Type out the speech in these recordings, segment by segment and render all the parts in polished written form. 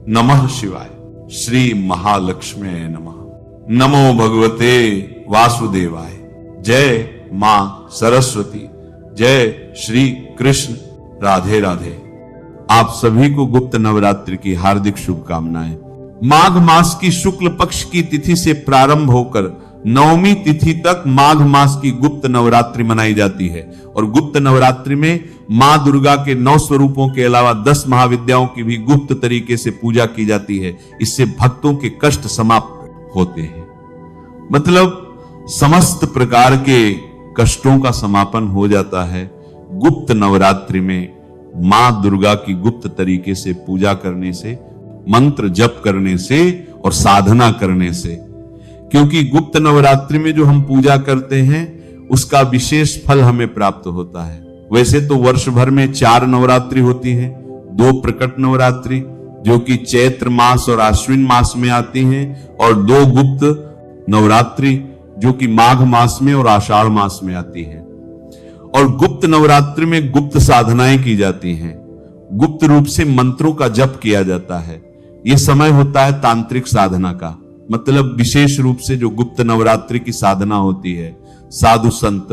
नमः शिवाय। श्री महालक्ष्मी नमः। नमो भगवते वासुदेवाय। जय मां सरस्वती। जय श्री कृष्ण। राधे राधे। आप सभी को गुप्त नवरात्रि की हार्दिक शुभकामनाएं। माघ मास की शुक्ल पक्ष की तिथि से प्रारंभ होकर नवमी तिथि तक माघ मास की गुप्त नवरात्रि मनाई जाती है और गुप्त नवरात्रि में मां दुर्गा के 9 स्वरूपों के अलावा 10 महाविद्याओं की भी गुप्त तरीके से पूजा की जाती है। इससे भक्तों के कष्ट समाप्त होते हैं, मतलब समस्त प्रकार के कष्टों का समापन हो जाता है गुप्त नवरात्रि में मां दुर्गा की गुप्त तरीके से पूजा करने से, मंत्र जप करने से और साधना करने से। क्योंकि गुप्त नवरात्रि में जो हम पूजा करते हैं उसका विशेष फल हमें प्राप्त होता है। वैसे तो वर्ष भर में 4 नवरात्रि होती हैं, 2 प्रकट नवरात्रि जो कि चैत्र मास और आश्विन मास में आती हैं और 2 गुप्त नवरात्रि जो कि माघ मास में और आषाढ़ मास में आती है। और गुप्त नवरात्रि में गुप्त साधनाएं की जाती हैं, गुप्त रूप से मंत्रों का जप किया जाता है। यह समय होता है तांत्रिक साधना का, मतलब विशेष रूप से जो गुप्त नवरात्रि की साधना होती है साधु संत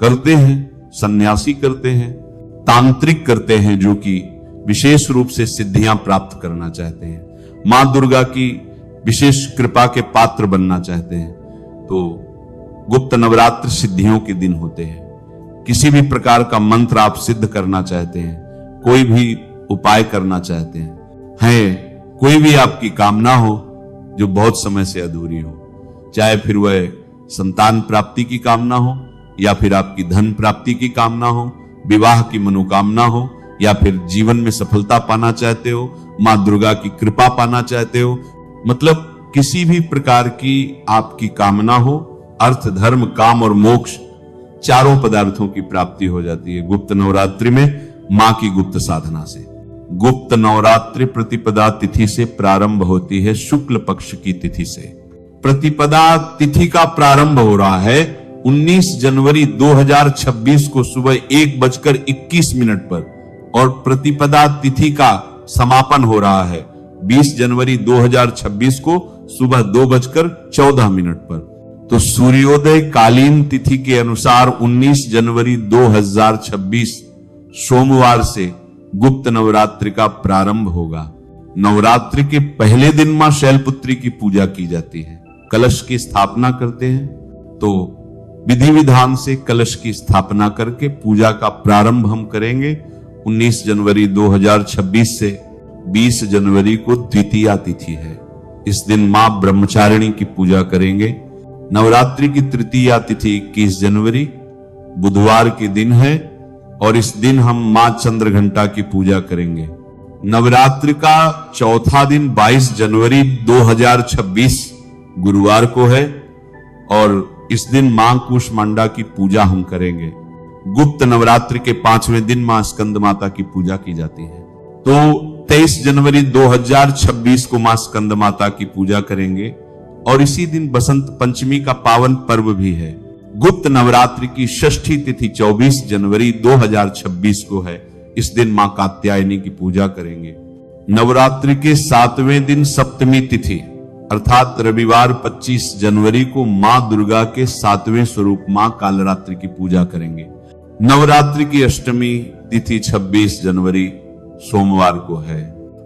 करते हैं, सन्यासी करते हैं, तांत्रिक करते हैं जो कि विशेष रूप से सिद्धियां प्राप्त करना चाहते हैं, मां दुर्गा की विशेष कृपा के पात्र बनना चाहते हैं। तो गुप्त नवरात्र सिद्धियों के दिन होते हैं। किसी भी प्रकार का मंत्र आप सिद्ध करना चाहते हैं, कोई भी उपाय करना चाहते हैं, कोई भी आपकी कामना हो जो बहुत समय से अधूरी हो, चाहे फिर वह संतान प्राप्ति की कामना हो या फिर आपकी धन प्राप्ति की कामना हो, विवाह की मनोकामना हो या फिर जीवन में सफलता पाना चाहते हो, मां दुर्गा की कृपा पाना चाहते हो, मतलब किसी भी प्रकार की आपकी कामना हो, अर्थ धर्म काम और मोक्ष चारों पदार्थों की प्राप्ति हो जाती है गुप्त नवरात्रि में मां की गुप्त साधना से। गुप्त नवरात्रि प्रतिपदा तिथि से प्रारंभ होती है, शुक्ल पक्ष की तिथि से। प्रतिपदा तिथि का प्रारंभ हो रहा है 19 जनवरी 2026 को सुबह 1:21 पर और प्रतिपदा तिथि का समापन हो रहा है 20 जनवरी 2026 को सुबह 2:14 पर। तो सूर्योदय कालीन तिथि के अनुसार 19 जनवरी 2026 सोमवार से गुप्त नवरात्रि का प्रारंभ होगा। नवरात्रि के पहले दिन मां शैलपुत्री की पूजा की जाती है, कलश की स्थापना करते हैं। तो विधि विधान से कलश की स्थापना करके पूजा का प्रारंभ हम करेंगे 19 जनवरी 2026 से। 20 जनवरी को द्वितीया तिथि है, इस दिन मां ब्रह्मचारिणी की पूजा करेंगे। नवरात्रि की तृतीया तिथि 21 जनवरी बुधवार के दिन है और इस दिन हम मां चंद्रघंटा की पूजा करेंगे। नवरात्रि का चौथा दिन 22 जनवरी 2026 गुरुवार को है और इस दिन मां कूष्मांडा की पूजा हम करेंगे। गुप्त नवरात्रि के 5वें दिन मां स्कंद माता की पूजा की जाती है। तो 23 जनवरी 2026 को मां स्कंद माता की पूजा करेंगे और इसी दिन बसंत पंचमी का पावन पर्व भी है। गुप्त नवरात्रि की षष्ठी तिथि 24 जनवरी 2026 को है, इस दिन मां कात्यायनी की पूजा करेंगे। नवरात्रि के 7वें दिन सप्तमी तिथि अर्थात रविवार 25 जनवरी को मां दुर्गा के 7वें स्वरूप मां कालरात्रि की पूजा करेंगे। नवरात्रि की अष्टमी तिथि 26 जनवरी सोमवार को है,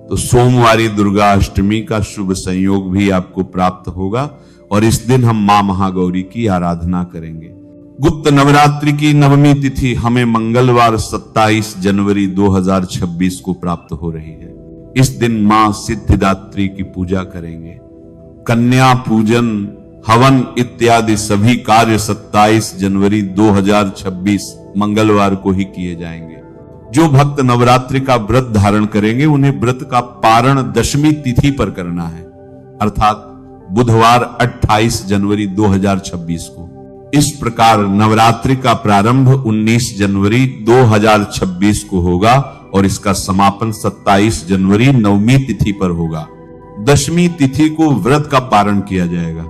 तो सोमवारी दुर्गा अष्टमी का शुभ संयोग भी आपको प्राप्त होगा और इस दिन हम मां महागौरी की आराधना करेंगे। गुप्त नवरात्रि की नवमी तिथि हमें मंगलवार 27 जनवरी 2026 को प्राप्त हो रही है। इस दिन मां सिद्धिदात्री की पूजा करेंगे। कन्या पूजन हवन इत्यादि सभी कार्य 27 जनवरी 2026 मंगलवार को ही किए जाएंगे। जो भक्त नवरात्रि का व्रत धारण करेंगे उन्हें व्रत का पारण दशमी तिथि पर करना है, अर्थात बुधवार 28 जनवरी 2026 को। इस प्रकार नवरात्रि का प्रारंभ 19 जनवरी 2026 को होगा और इसका समापन 27 जनवरी नवमी तिथि पर होगा। दशमी तिथि को व्रत का पारण किया जाएगा।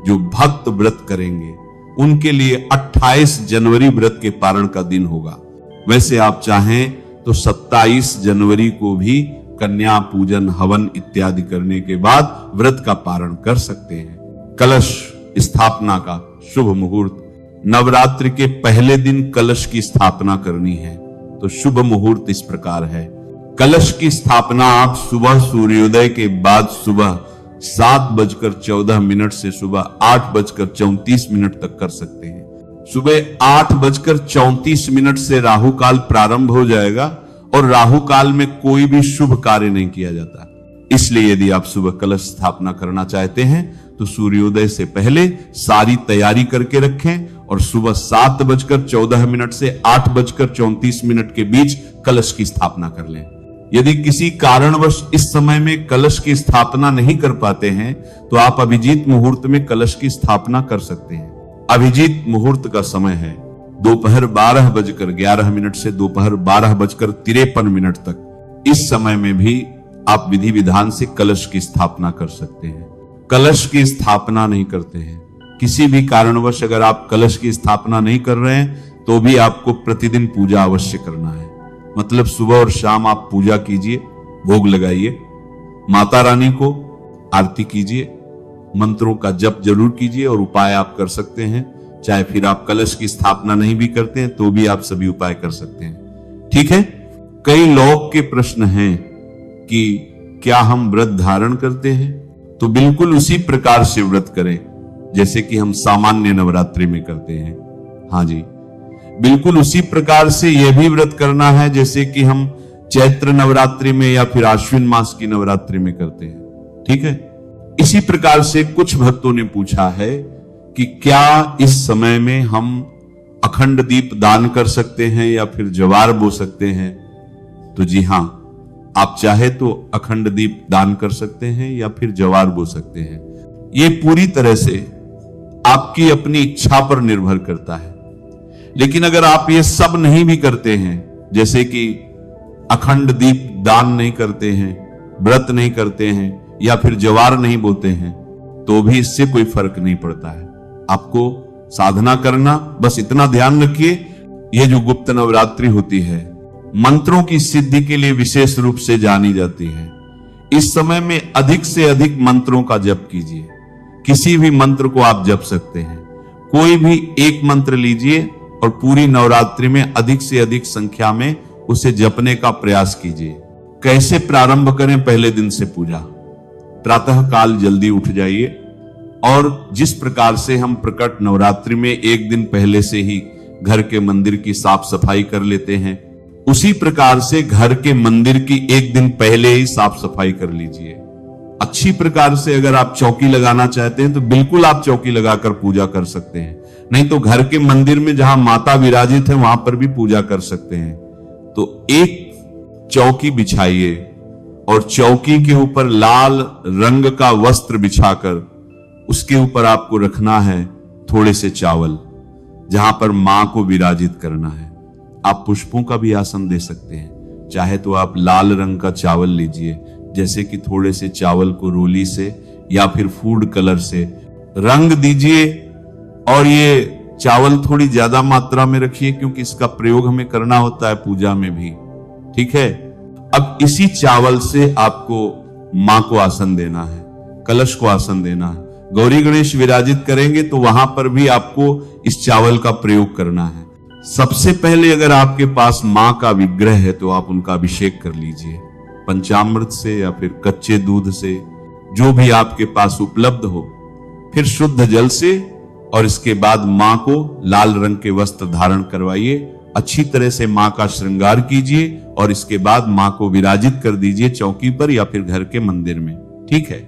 जो भक्त व्रत करेंगे उनके लिए 28 जनवरी व्रत के पारण का दिन होगा। वैसे आप चाहें तो 27 जनवरी को भी कन्या पूजन हवन इत्यादि करने के बाद व्रत का पारण कर सकते हैं। कलश स्थापना का शुभ मुहूर्त, नवरात्रि के पहले दिन कलश की स्थापना करनी है तो शुभ मुहूर्त इस प्रकार है। कलश की स्थापना आप सुबह सूर्योदय के बाद सुबह 7:14 से सुबह 8:34 तक कर सकते हैं। सुबह 8:34 से राहु काल प्रारंभ हो जाएगा और राहु काल में कोई भी शुभ कार्य नहीं किया जाता। इसलिए यदि आप सुबह कलश स्थापना करना चाहते हैं तो सूर्योदय से पहले सारी तैयारी करके रखें और सुबह 7:14 से 8:34 के बीच कलश की स्थापना कर लें। यदि किसी कारणवश इस समय में कलश की स्थापना नहीं कर पाते हैं तो आप अभिजीत मुहूर्त में कलश की स्थापना कर सकते हैं। अभिजीत मुहूर्त का समय है दोपहर 12:11 से दोपहर 12:53 तक। इस समय में भी आप विधि विधान से कलश की स्थापना कर सकते हैं। कलश की स्थापना नहीं करते हैं, किसी भी कारणवश अगर आप कलश की स्थापना नहीं कर रहे हैं तो भी आपको प्रतिदिन पूजा अवश्य करना है। मतलब सुबह और शाम आप पूजा कीजिए, भोग लगाइए, माता रानी को आरती कीजिए, मंत्रों का जप जरूर कीजिए और उपाय आप कर सकते हैं। चाहे फिर आप कलश की स्थापना नहीं भी करते हैं तो भी आप सभी उपाय कर सकते हैं। ठीक है। कई लोग के प्रश्न हैं कि क्या हम व्रत धारण करते हैं? तो बिल्कुल उसी प्रकार से व्रत करें जैसे कि हम सामान्य नवरात्रि में करते हैं। हाँ जी, बिल्कुल उसी प्रकार से यह भी व्रत करना है जैसे कि हम चैत्र नवरात्रि में या फिर आश्विन मास की नवरात्रि में करते हैं। ठीक है। इसी प्रकार से कुछ भक्तों ने पूछा है कि क्या इस समय में हम अखंड दीप दान कर सकते हैं या फिर जवार बो सकते हैं? तो जी हां, आप चाहे तो अखंड दीप दान कर सकते हैं या फिर जवार बो सकते हैं। ये पूरी तरह से आपकी अपनी इच्छा पर निर्भर करता है। लेकिन अगर आप ये सब नहीं भी करते हैं, जैसे कि अखंड दीप दान नहीं करते हैं, व्रत नहीं करते हैं या फिर जवार नहीं बोते हैं, तो भी इससे कोई फर्क नहीं पड़ता है। आपको साधना करना, बस इतना ध्यान रखिए, यह जो गुप्त नवरात्रि होती है मंत्रों की सिद्धि के लिए विशेष रूप से जानी जाती है। इस समय में अधिक से अधिक मंत्रों का जप कीजिए। किसी भी मंत्र को आप जप सकते हैं, कोई भी एक मंत्र लीजिए और पूरी नवरात्रि में अधिक से अधिक संख्या में उसे जपने का प्रयास कीजिए। कैसे प्रारंभ करें? पहले दिन से पूजा, प्रातः काल जल्दी उठ जाइए और जिस प्रकार से हम प्रकट नवरात्रि में एक दिन पहले से ही घर के मंदिर की साफ सफाई कर लेते हैं, उसी प्रकार से घर के मंदिर की एक दिन पहले ही साफ सफाई कर लीजिए। अच्छी प्रकार से अगर आप चौकी लगाना चाहते हैं तो बिल्कुल आप चौकी लगाकर पूजा कर सकते हैं, नहीं तो घर के मंदिर में जहां माता विराजित है वहां पर भी पूजा कर सकते हैं। तो एक चौकी बिछाइए और चौकी के ऊपर लाल रंग का वस्त्र बिछाकर उसके ऊपर आपको रखना है थोड़े से चावल, जहां पर मां को विराजित करना है। आप पुष्पों का भी आसन दे सकते हैं, चाहे तो आप लाल रंग का चावल लीजिए, जैसे कि थोड़े से चावल को रोली से या फिर फूड कलर से रंग दीजिए और ये चावल थोड़ी ज्यादा मात्रा में रखिए क्योंकि इसका प्रयोग हमें करना होता है पूजा में भी। ठीक है। अब इसी चावल से आपको मां को आसन देना है, कलश को आसन देना है। गौरी गणेश विराजित करेंगे तो वहां पर भी आपको इस चावल का प्रयोग करना है। सबसे पहले अगर आपके पास मां का विग्रह है तो आप उनका अभिषेक कर लीजिए पंचामृत से या फिर कच्चे दूध से, जो भी आपके पास उपलब्ध हो, फिर शुद्ध जल से, और इसके बाद मां को लाल रंग के वस्त्र धारण करवाइए। अच्छी तरह से मां का श्रृंगार कीजिए और इसके बाद मां को विराजित कर दीजिए चौकी पर या फिर घर के मंदिर में। ठीक है।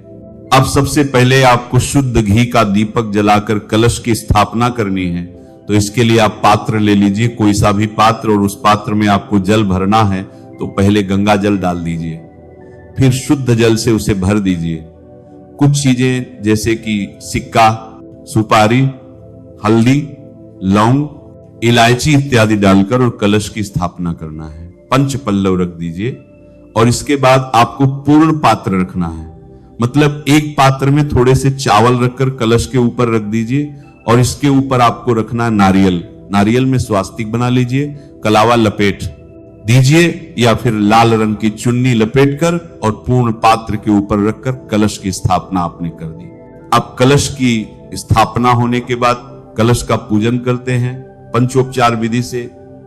अब सबसे पहले आपको शुद्ध घी का दीपक जलाकर कलश की स्थापना करनी है। तो इसके लिए आप पात्र ले लीजिए, कोई सा भी पात्र, और उस पात्र में आपको जल भरना है। तो पहले गंगा जल डाल दीजिए, फिर शुद्ध जल से उसे भर दीजिए। कुछ चीजें जैसे कि सिक्का, सुपारी, हल्दी, लौंग, इलायची इत्यादि डालकर और कलश की स्थापना करना है। पंच पल्लव रख दीजिए और इसके बाद आपको पूर्ण पात्र रखना है। मतलब एक पात्र में थोड़े से चावल रखकर कलश के ऊपर रख दीजिए और इसके ऊपर आपको रखना है नारियल। नारियल में स्वास्तिक बना लीजिए, कलावा लपेट, दीजिए या फिर लाल रंग की चुन्नी लपेटकर और पूर्ण पात्र के ऊपर रखकर कलश की स्थापना आपने कर दी। अब कलश की स्थापना होने के बाद कलश का पूजन करते हैं पंचोपचार विधि से।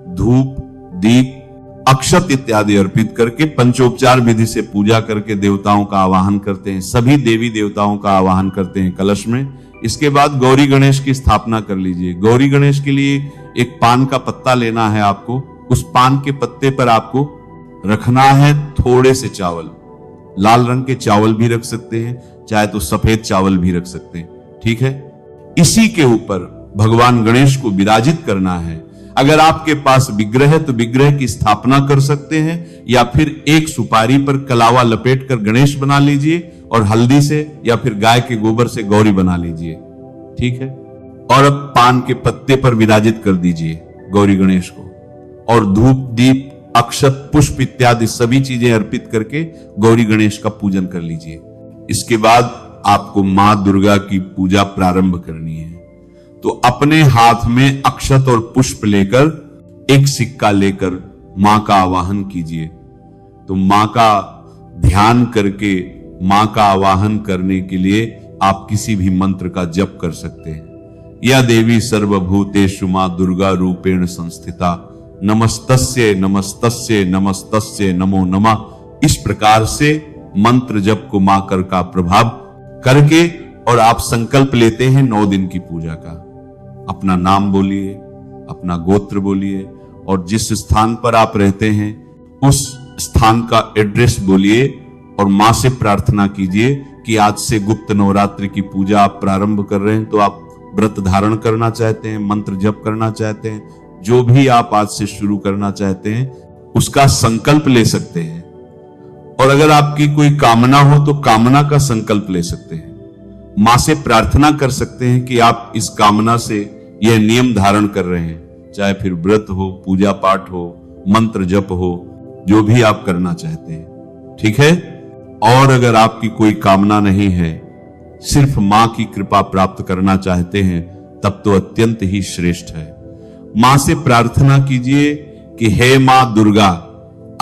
धूप, दीप, अक्षत इत्यादि अर्पित करके पंचोपचार विधि से पूजा करके देवताओं का आवाहन करते हैं। सभी देवी देवताओं का आवाहन करते हैं कलश में। इसके बाद गौरी गणेश की स्थापना कर लीजिए। गौरी गणेश के लिए एक पान का पत्ता लेना है आपको। उस पान के पत्ते पर आपको रखना है थोड़े से चावल। लाल रंग के चावल भी रख सकते हैं, चाहे तो सफेद चावल भी रख सकते हैं, ठीक है। इसी के ऊपर भगवान गणेश को विराजित करना है। अगर आपके पास विग्रह है तो विग्रह की स्थापना कर सकते हैं, या फिर एक सुपारी पर कलावा लपेट कर गणेश बना लीजिए और हल्दी से या फिर गाय के गोबर से गौरी बना लीजिए, ठीक है। और अब पान के पत्ते पर विराजित कर दीजिए गौरी गणेश को, और धूप, दीप, अक्षत, पुष्प इत्यादि सभी चीजें अर्पित करके गौरी गणेश का पूजन कर लीजिए। इसके बाद आपको मां दुर्गा की पूजा प्रारंभ करनी है। तो अपने हाथ में अक्षत और पुष्प लेकर एक सिक्का लेकर मां का आवाहन कीजिए। तो मां का ध्यान करके मां का आवाहन करने के लिए आप किसी भी मंत्र का जप कर सकते हैं। या देवी सर्वभूतेषु मां दुर्गा रूपेण संस्थिता नमस्तस्ये नमस्तस्ये नमस्तस्ये नमो नमः। इस प्रकार से मंत्र जप को मां कर का प्रभाव करके और आप संकल्प लेते हैं 9 दिन की पूजा का। अपना नाम बोलिए, अपना गोत्र बोलिए, और जिस स्थान पर आप रहते हैं उस स्थान का एड्रेस बोलिए और मां से प्रार्थना कीजिए कि आज से गुप्त नवरात्रि की पूजा आप प्रारंभ कर रहे हैं। तो आप व्रत धारण करना चाहते हैं, मंत्र जप करना चाहते हैं, जो भी आप आज से शुरू करना चाहते हैं उसका संकल्प ले सकते हैं। और अगर आपकी कोई कामना हो तो कामना का संकल्प ले सकते हैं। मां से प्रार्थना कर सकते हैं कि आप इस कामना से यह नियम धारण कर रहे हैं, चाहे फिर व्रत हो, पूजा पाठ हो, मंत्र जप हो, जो भी आप करना चाहते हैं, ठीक है। और अगर आपकी कोई कामना नहीं है, सिर्फ मां की कृपा प्राप्त करना चाहते हैं, तब तो अत्यंत ही श्रेष्ठ है। मां से प्रार्थना कीजिए कि हे मां दुर्गा,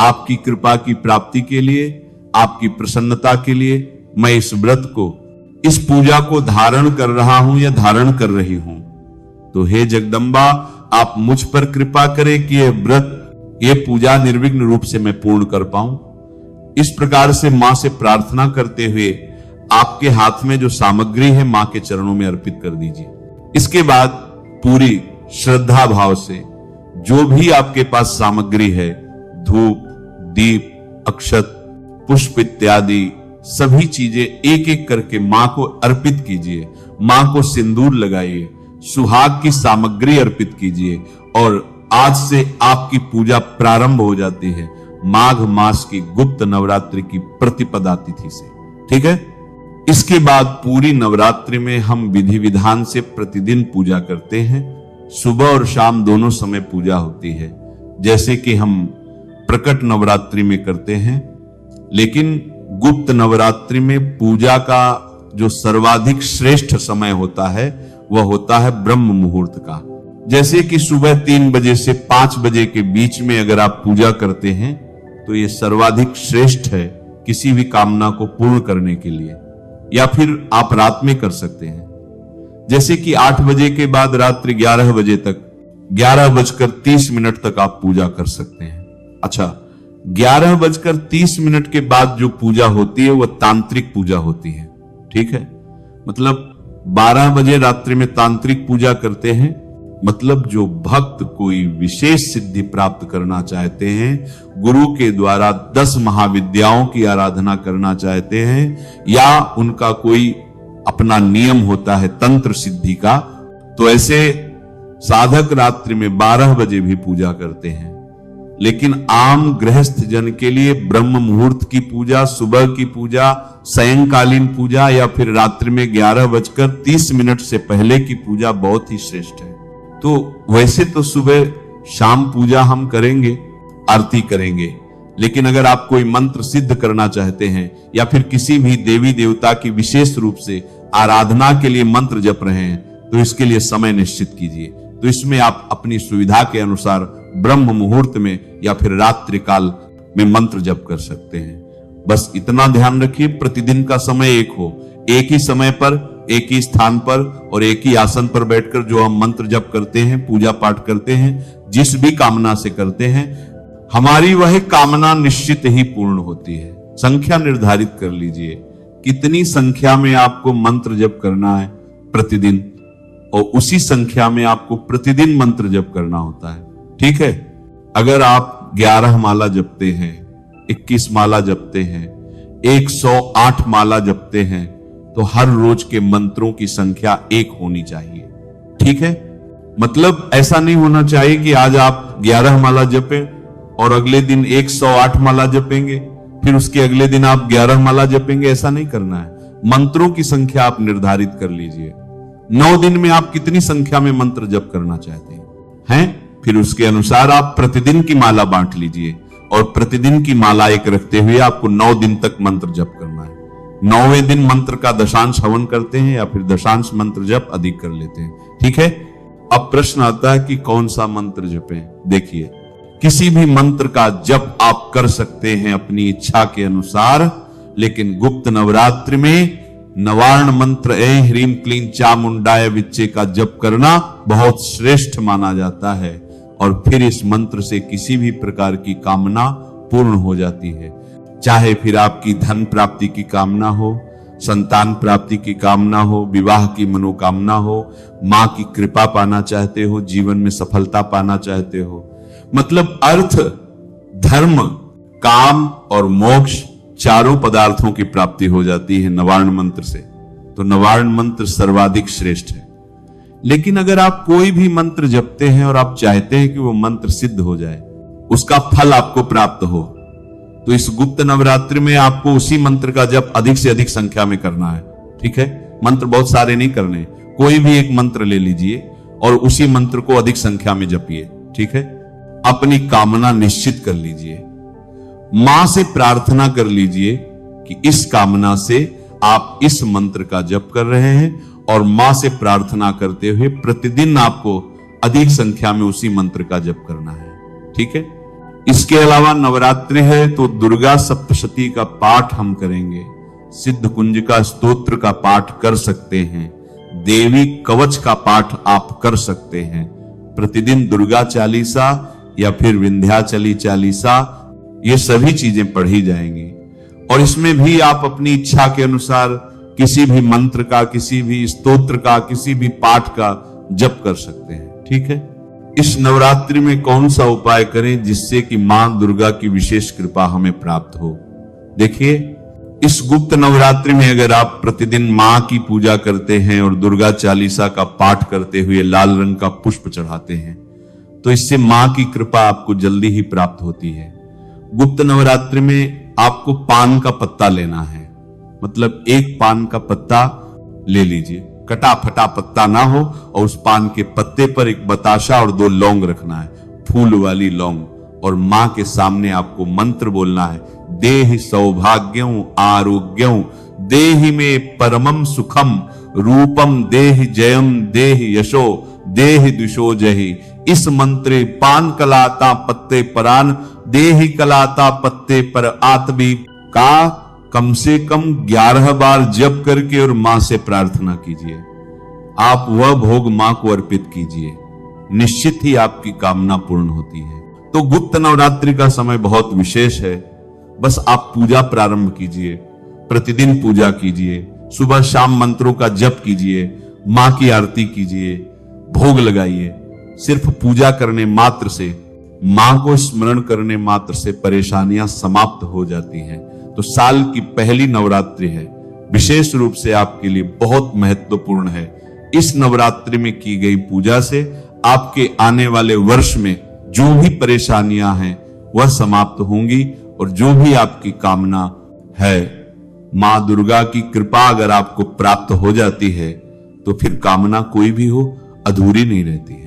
आपकी कृपा की प्राप्ति के लिए, आपकी प्रसन्नता के लिए मैं इस व्रत को, इस पूजा को धारण कर रहा हूं या धारण कर रही हूं। तो हे जगदम्बा, आप मुझ पर कृपा करें कि यह व्रत, यह पूजा निर्विघ्न रूप से मैं पूर्ण कर पाऊं। इस प्रकार से मां से प्रार्थना करते हुए आपके हाथ में जो सामग्री है मां के चरणों में अर्पित कर दीजिए। इसके बाद पूरी श्रद्धा भाव से जो भी आपके पास सामग्री है, धूप, दीप, अक्षत, पुष्प इत्यादि सभी चीजें एक एक करके मां को अर्पित कीजिए। मां को सिंदूर लगाइए, सुहाग की सामग्री अर्पित कीजिए, और आज से आपकी पूजा प्रारंभ हो जाती है माघ मास की गुप्त नवरात्रि की प्रतिपदा तिथि से, ठीक है। इसके बाद पूरी नवरात्रि में हम विधि विधान से प्रतिदिन पूजा करते हैं। सुबह और शाम दोनों समय पूजा होती है, जैसे कि हम प्रकट नवरात्रि में करते हैं। लेकिन गुप्त नवरात्रि में पूजा का जो सर्वाधिक श्रेष्ठ समय होता है वह होता है ब्रह्म मुहूर्त का। जैसे कि सुबह 3 बजे से 5 बजे के बीच में अगर आप पूजा करते हैं तो यह सर्वाधिक श्रेष्ठ है किसी भी कामना को पूर्ण करने के लिए। या फिर आप रात में कर सकते हैं, जैसे कि 8 बजे के बाद रात्रि 11 बजे तक, 11:30 तक आप पूजा कर सकते हैं। अच्छा, 11:30 के बाद जो पूजा होती है वह तांत्रिक पूजा होती है, ठीक है। मतलब 12 बजे रात्रि में तांत्रिक पूजा करते हैं, मतलब जो भक्त कोई विशेष सिद्धि प्राप्त करना चाहते हैं, गुरु के द्वारा 10 महाविद्याओं की आराधना करना चाहते हैं, या उनका कोई अपना नियम होता है तंत्र सिद्धि का, तो ऐसे साधक रात्रि में 12 बजे भी पूजा करते हैं। लेकिन आम गृहस्थ जन के लिए ब्रह्म मुहूर्त की पूजा, सुबह की पूजा, सायंकालीन पूजा या फिर रात्रि में 11:30 से पहले की पूजा बहुत ही श्रेष्ठ है। तो वैसे तो सुबह शाम पूजा हम करेंगे, आरती करेंगे, लेकिन अगर आप कोई मंत्र सिद्ध करना चाहते हैं या फिर किसी भी देवी देवता की विशेष रूप से आराधना के लिए मंत्र जप रहे हैं तो इसके लिए समय निश्चित कीजिए। तो इसमें आप अपनी सुविधा के अनुसार ब्रह्म मुहूर्त में या फिर रात्रि काल में मंत्र जप कर सकते हैं। बस इतना ध्यान रखिए, प्रतिदिन का समय एक हो, एक ही समय पर, एक ही स्थान पर और एक ही आसन पर बैठकर जो हम मंत्र जप करते हैं, पूजा पाठ करते हैं, जिस भी कामना से करते हैं, हमारी वह कामना निश्चित ही पूर्ण होती है। संख्या निर्धारित कर लीजिए, कितनी संख्या में आपको मंत्र जप करना है प्रतिदिन, और उसी संख्या में आपको प्रतिदिन मंत्र जप करना होता है। ठीक है, अगर आप 11 माला जपते हैं, 21 माला जपते हैं, 108 माला जपते हैं, तो हर रोज के मंत्रों की संख्या 1 होनी चाहिए। ठीक है, मतलब ऐसा नहीं होना चाहिए कि आज आप 11 माला जपें और अगले दिन 108 माला जपेंगे, फिर उसके अगले दिन आप 11 माला जपेंगे। ऐसा नहीं करना है। मंत्रों की संख्या आप निर्धारित कर लीजिए। 9 दिन में आप कितनी संख्या में मंत्र जप करना चाहते हैं, फिर उसके अनुसार आप प्रतिदिन की माला बांट लीजिए और प्रतिदिन की माला एक रखते हुए आपको 9 दिन तक मंत्र जप करना है। 9वें दिन मंत्र का दशांश हवन करते हैं या फिर दशांश मंत्र जप अधिक कर लेते हैं। ठीक है, अब प्रश्न आता है कि कौन सा मंत्र जपें। देखिए, किसी भी मंत्र का जप आप कर सकते हैं अपनी इच्छा के अनुसार, लेकिन गुप्त नवरात्रि में नवार्ण मंत्र ऐं ह्रीं क्लीं चामुंडाय विच्चे का जप करना बहुत श्रेष्ठ माना जाता है और फिर इस मंत्र से किसी भी प्रकार की कामना पूर्ण हो जाती है। चाहे फिर आपकी धन प्राप्ति की कामना हो, संतान प्राप्ति की कामना हो, विवाह की मनोकामना हो, मां की कृपा पाना चाहते हो, जीवन में सफलता पाना चाहते हो, मतलब अर्थ, धर्म, काम और मोक्ष चारों पदार्थों की प्राप्ति हो जाती है नवार्ण मंत्र से। तो नवार्ण मंत्र सर्वाधिक श्रेष्ठ है। लेकिन अगर आप कोई भी मंत्र जपते हैं और आप चाहते हैं कि वो मंत्र सिद्ध हो जाए, उसका फल आपको प्राप्त हो, तो इस गुप्त नवरात्रि में आपको उसी मंत्र का जप अधिक से अधिक संख्या में करना है। ठीक है, मंत्र बहुत सारे नहीं करने, कोई भी एक मंत्र ले लीजिए और उसी मंत्र को अधिक संख्या में जपिए। ठीक है, अपनी कामना निश्चित कर लीजिए, मां से प्रार्थना कर लीजिए कि इस कामना से आप इस मंत्र का जप कर रहे हैं और मां से प्रार्थना करते हुए प्रतिदिन आपको अधिक संख्या में उसी मंत्र का जप करना है। ठीक है, इसके अलावा नवरात्रि है तो दुर्गा सप्तशती का पाठ हम करेंगे, सिद्ध कुंज का स्तोत्र का पाठ कर सकते हैं, देवी कवच का पाठ आप कर सकते हैं, प्रतिदिन दुर्गा चालीसा या फिर विंध्याचली चालीसा, ये सभी चीजें पढ़ी जाएंगी। और इसमें भी आप अपनी इच्छा के अनुसार किसी भी मंत्र का, किसी भी स्तोत्र का, किसी भी पाठ का जप कर सकते हैं। ठीक है, इस नवरात्रि में कौन सा उपाय करें जिससे कि मां दुर्गा की विशेष कृपा हमें प्राप्त हो। देखिए, इस गुप्त नवरात्रि में अगर आप प्रतिदिन मां की पूजा करते हैं और दुर्गा चालीसा का पाठ करते हुए लाल रंग का पुष्प चढ़ाते हैं, तो इससे मां की कृपा आपको जल्दी ही प्राप्त होती है। गुप्त नवरात्रि में आपको पान का पत्ता लेना है, मतलब एक पान का पत्ता ले लीजिए, कटा फटा पत्ता ना हो, और उस पान के पत्ते पर एक बताशा और 2 लौंग रखना है, फूल वाली लौंग, और मां के सामने आपको मंत्र बोलना है, देहि सौभाग्यं आरोग्यं देहि में परमम सुखम रूपम देहि जयम देहि यशो देहि दुशो जहि। इस मंत्र पान कलाता पत्ते परान देहि कलाता पत्ते पर आत्मी का कम से कम 11 बार जप करके और मां से प्रार्थना कीजिए। आप वह भोग मां को अर्पित कीजिए, निश्चित ही आपकी कामना पूर्ण होती है। तो गुप्त नवरात्रि का समय बहुत विशेष है। बस आप पूजा प्रारंभ कीजिए, प्रतिदिन पूजा कीजिए, सुबह शाम मंत्रों का जप कीजिए, मां की आरती कीजिए, भोग लगाइए। सिर्फ पूजा करने मात्र से, मां को स्मरण करने मात्र से परेशानियां समाप्त हो जाती हैं। तो साल की पहली नवरात्रि है, विशेष रूप से आपके लिए बहुत महत्वपूर्ण है। इस नवरात्रि में की गई पूजा से आपके आने वाले वर्ष में जो भी परेशानियां हैं वह समाप्त होंगी, और जो भी आपकी कामना है, मां दुर्गा की कृपा अगर आपको प्राप्त हो जाती है तो फिर कामना कोई भी हो अधूरी नहीं रहती है।